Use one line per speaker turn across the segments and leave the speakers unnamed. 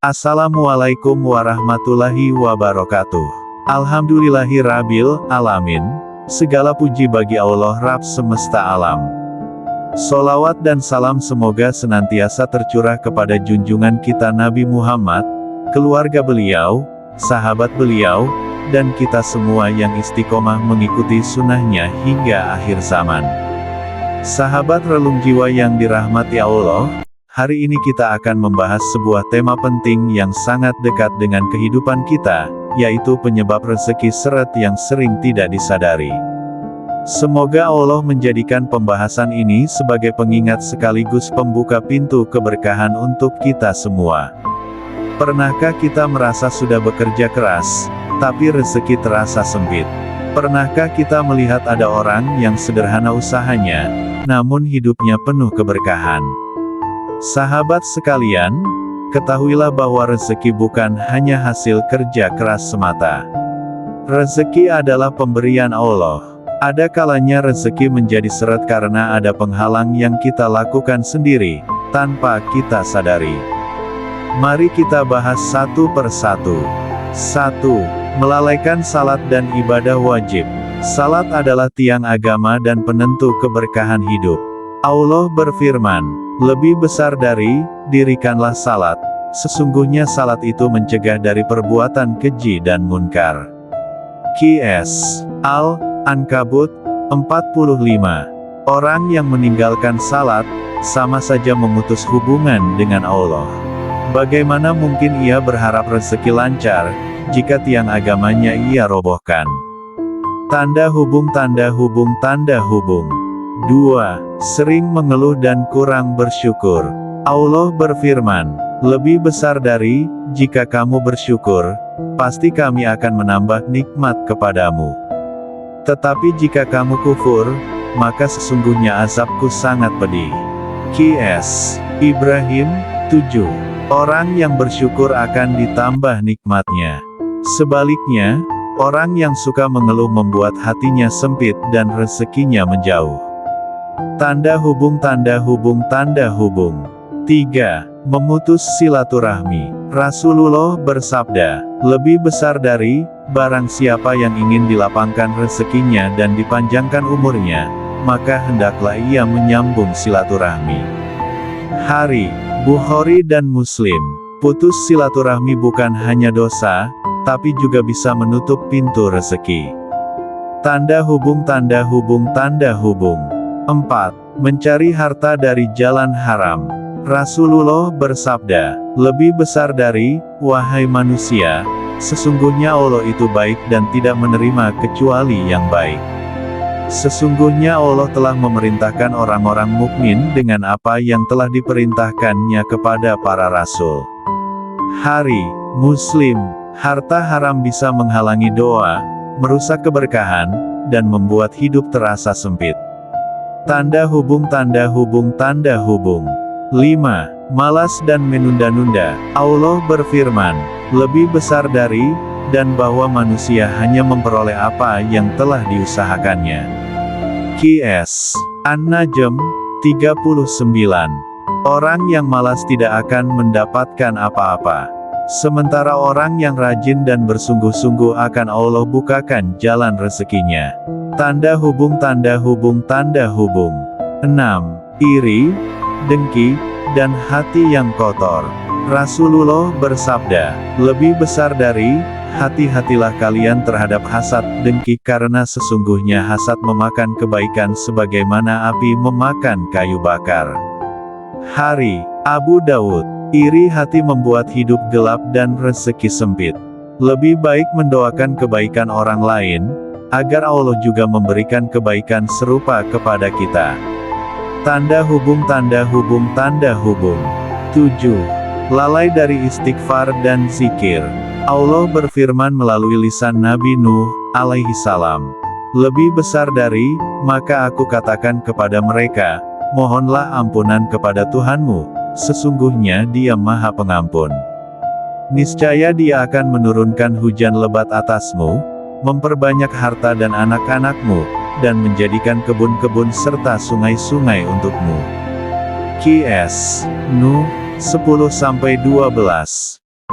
Assalamualaikum warahmatullahi wabarakatuh. Alhamdulillahirabbil alamin. Segala puji bagi Allah Rabb semesta alam. Sholawat dan salam semoga senantiasa tercurah kepada junjungan kita Nabi Muhammad, keluarga beliau, sahabat beliau, dan kita semua yang istiqomah mengikuti sunnahnya hingga akhir zaman. Sahabat relung jiwa yang dirahmati Allah, hari ini kita akan membahas sebuah tema penting yang sangat dekat dengan kehidupan kita, yaitu penyebab rezeki seret yang sering tidak disadari. Semoga Allah menjadikan pembahasan ini sebagai pengingat sekaligus pembuka pintu keberkahan untuk kita semua. Pernahkah kita merasa sudah bekerja keras, tapi rezeki terasa sempit? Pernahkah kita melihat ada orang yang sederhana usahanya, namun hidupnya penuh keberkahan? Sahabat sekalian, ketahuilah bahwa rezeki bukan hanya hasil kerja keras semata. Rezeki adalah pemberian Allah. Ada kalanya rezeki menjadi seret karena ada penghalang yang kita lakukan sendiri, tanpa kita sadari. Mari kita bahas satu persatu. 1. Melalaikan salat dan ibadah wajib. Salat adalah tiang agama dan penentu keberkahan hidup. Allah berfirman, lebih besar dari, dirikanlah salat. Sesungguhnya salat itu mencegah dari perbuatan keji dan munkar. Qs. Al-Ankabut 45. Orang yang meninggalkan salat, sama saja memutus hubungan dengan Allah. Bagaimana mungkin ia berharap rezeki lancar, jika tiang agamanya ia robohkan? Tanda hubung. 2. Sering mengeluh dan kurang bersyukur. Allah berfirman, lebih besar dari, jika kamu bersyukur, pasti kami akan menambah nikmat kepadamu. Tetapi jika kamu kufur, maka sesungguhnya azabku sangat pedih. Qs. Ibrahim 7. Orang yang bersyukur akan ditambah nikmatnya. Sebaliknya, orang yang suka mengeluh membuat hatinya sempit dan rezekinya menjauh. Tanda hubung. 3. Memutus silaturahmi. Rasulullah bersabda, lebih besar dari, barang siapa yang ingin dilapangkan rezekinya dan dipanjangkan umurnya, maka hendaklah ia menyambung silaturahmi. Hari, Bukhari dan Muslim. Putus silaturahmi bukan hanya dosa, tapi juga bisa menutup pintu rezeki. Tanda hubung. 4. Mencari harta dari jalan haram. Rasulullah bersabda, lebih besar dari, wahai manusia, sesungguhnya Allah itu baik dan tidak menerima kecuali yang baik. Sesungguhnya Allah telah memerintahkan orang-orang mukmin dengan apa yang telah diperintahkannya kepada para rasul. Hari, Muslim. Harta haram bisa menghalangi doa, merusak keberkahan, dan membuat hidup terasa sempit. Tanda hubung. 5. Malas dan menunda-nunda. Allah berfirman, lebih besar dari, dan bahwa manusia hanya memperoleh apa yang telah diusahakannya. Qs. An-Najm 39. Orang yang malas tidak akan mendapatkan apa-apa. Sementara orang yang rajin dan bersungguh-sungguh akan Allah bukakan jalan rezekinya. Tanda hubung. 6. Iri, dengki, dan hati yang kotor. Rasulullah bersabda, lebih besar dari, hati-hatilah kalian terhadap hasad, dengki karena sesungguhnya hasad memakan kebaikan sebagaimana api memakan kayu bakar. Hari, Abu Daud. Iri hati membuat hidup gelap dan rezeki sempit. Lebih baik mendoakan kebaikan orang lain, agar Allah juga memberikan kebaikan serupa kepada kita. Tanda hubung. 7. Lalai dari istighfar dan zikir. Allah berfirman melalui lisan Nabi Nuh, alaihi salam. Lebih besar dari, maka aku katakan kepada mereka, mohonlah ampunan kepada Tuhanmu, sesungguhnya Dia Maha Pengampun. Niscaya Dia akan menurunkan hujan lebat atasmu, memperbanyak harta dan anak-anakmu, dan menjadikan kebun-kebun serta sungai-sungai untukmu. Qs. Nuh 10-12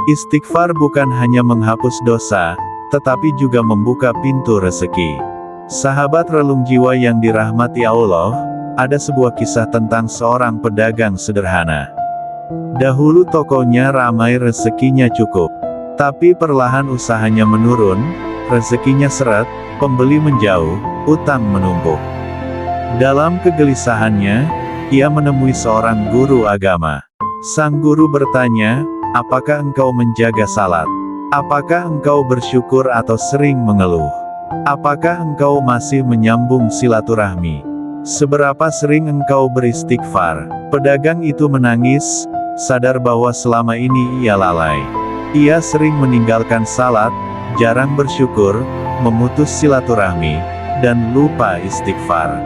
Istighfar bukan hanya menghapus dosa, tetapi juga membuka pintu rezeki. Sahabat relung jiwa yang dirahmati Allah, ada sebuah kisah tentang seorang pedagang sederhana. Dahulu tokonya ramai, rezekinya cukup. Tapi perlahan usahanya menurun, rezekinya seret, pembeli menjauh, utang menumpuk. Dalam kegelisahannya, ia menemui seorang guru agama. Sang guru bertanya, "Apakah engkau menjaga salat? Apakah engkau bersyukur atau sering mengeluh? Apakah engkau masih menyambung silaturahmi? Seberapa sering engkau beristighfar?" Pedagang itu menangis, sadar bahwa selama ini ia lalai. Ia sering meninggalkan salat, jarang bersyukur, memutus silaturahmi, dan lupa istighfar.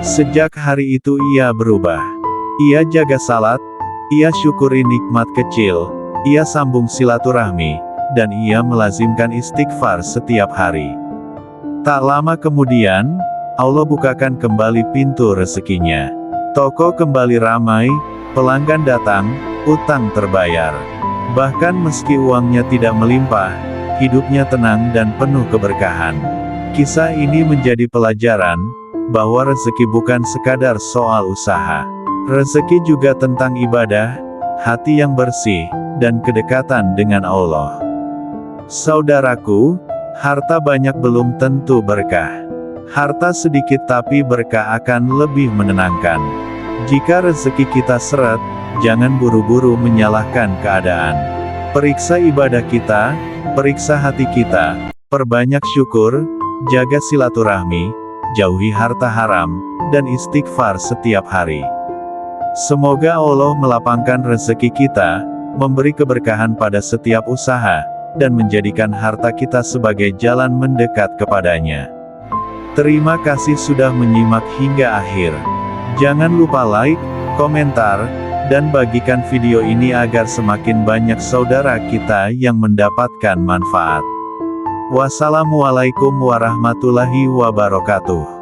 Sejak hari itu ia berubah. Ia jaga salat, ia syukuri nikmat kecil, ia sambung silaturahmi, dan ia melazimkan istighfar setiap hari. Tak lama kemudian, Allah bukakan kembali pintu rezekinya. Toko kembali ramai, pelanggan datang, utang terbayar. Bahkan meski uangnya tidak melimpah, hidupnya tenang dan penuh keberkahan. Kisah ini menjadi pelajaran, bahwa rezeki bukan sekadar soal usaha. Rezeki juga tentang ibadah, hati yang bersih, dan kedekatan dengan Allah. Saudaraku, harta banyak belum tentu berkah. Harta sedikit tapi berkah akan lebih menenangkan. Jika rezeki kita seret, jangan buru-buru menyalahkan keadaan. Periksa ibadah kita, periksa hati kita, perbanyak syukur, jaga silaturahmi, jauhi harta haram, dan istighfar setiap hari. Semoga Allah melapangkan rezeki kita, memberi keberkahan pada setiap usaha, dan menjadikan harta kita sebagai jalan mendekat kepadanya. Terima kasih sudah menyimak hingga akhir. Jangan lupa like, komentar, dan bagikan video ini agar semakin banyak saudara kita yang mendapatkan manfaat. Wassalamualaikum warahmatullahi wabarakatuh.